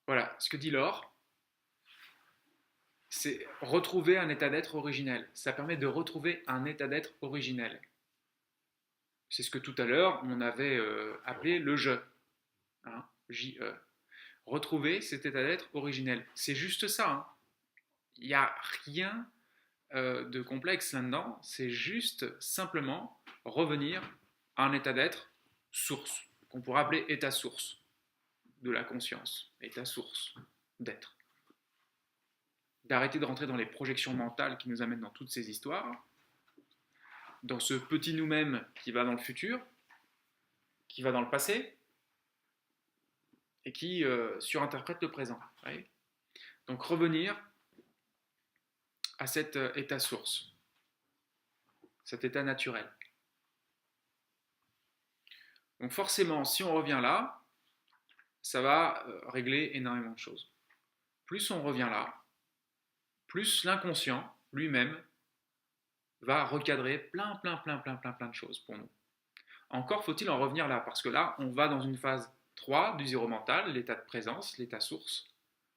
Voilà, ce que dit Laure, c'est retrouver un état d'être originel. Ça permet de retrouver un état d'être originel. C'est ce que tout à l'heure on avait appelé le je, hein, J-E. Retrouver cet état d'être originel. C'est juste ça, hein. Il n'y a rien de complexe là-dedans. C'est juste simplement revenir à un état d'être source, qu'on pourrait appeler état source de la conscience, état source d'être. D'arrêter de rentrer dans les projections mentales qui nous amènent dans toutes ces histoires, dans ce petit nous-mêmes qui va dans le futur, qui va dans le passé, et qui surinterprète le présent. Ouais. Donc revenir à cet état source, cet état naturel. Donc forcément, si on revient là, ça va régler énormément de choses. Plus on revient là, plus l'inconscient lui-même va recadrer plein de choses pour nous. Encore faut-il en revenir là, parce que là, on va dans une phase 3 du zéro mental, l'état de présence, l'état source,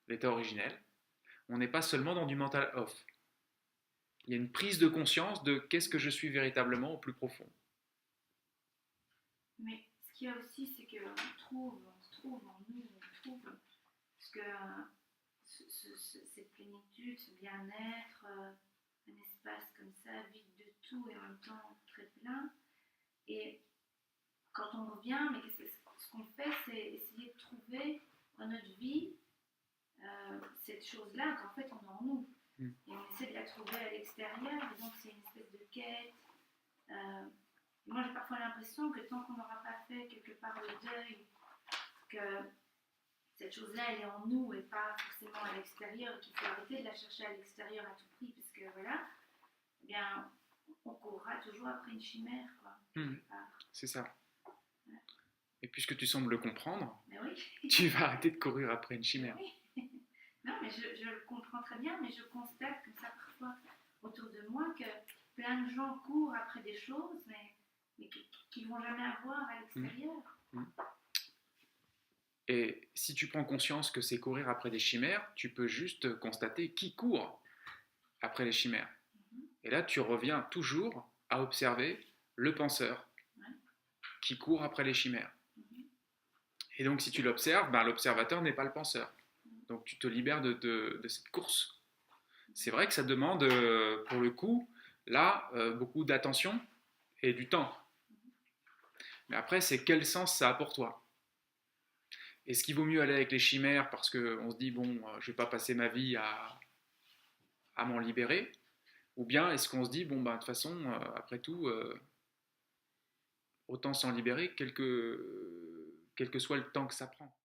l'état originel. On n'est pas seulement dans du mental off. Il y a une prise de conscience de qu'est-ce que je suis véritablement au plus profond. Mais ce qu'il y a aussi, c'est qu'on se trouve en nous, on trouve ce que cette plénitude, ce bien-être, un espace comme ça, vide de tout et en même temps très plein. Et quand on revient, mais ce qu'on fait, c'est essayer de trouver dans notre vie cette chose-là qu'en fait on a en nous. Et on essaie de la trouver à l'extérieur, et donc c'est une espèce de quête. Moi j'ai parfois l'impression que tant qu'on n'aura pas fait quelque part le deuil, que cette chose-là elle est en nous et pas forcément à l'extérieur, qu'il faut arrêter de la chercher à l'extérieur à tout prix, parce que voilà, eh bien on courra toujours après une chimère, quoi, quelque part. C'est ça. Ouais. Et puisque tu sembles le comprendre, oui. Tu vas arrêter de courir après une chimère. Oui. Non, mais je le comprends très bien, mais je constate comme ça parfois autour de moi que plein de gens courent après des choses, mais qu'ils ne vont jamais avoir à l'extérieur. Et si tu prends conscience que c'est courir après des chimères, tu peux juste constater qui court après les chimères. Et là, tu reviens toujours à observer le penseur qui court après les chimères. Et donc, si tu l'observes, ben, l'observateur n'est pas le penseur. Donc, tu te libères de cette course. C'est vrai que ça demande, pour le coup, là, beaucoup d'attention et du temps. Mais après, c'est quel sens ça a pour toi? Est-ce qu'il vaut mieux aller avec les chimères parce qu'on se dit, bon, je ne vais pas passer ma vie à m'en libérer? Ou bien est-ce qu'on se dit, bon, ben, de toute façon, après tout, autant s'en libérer, quel que soit le temps que ça prend.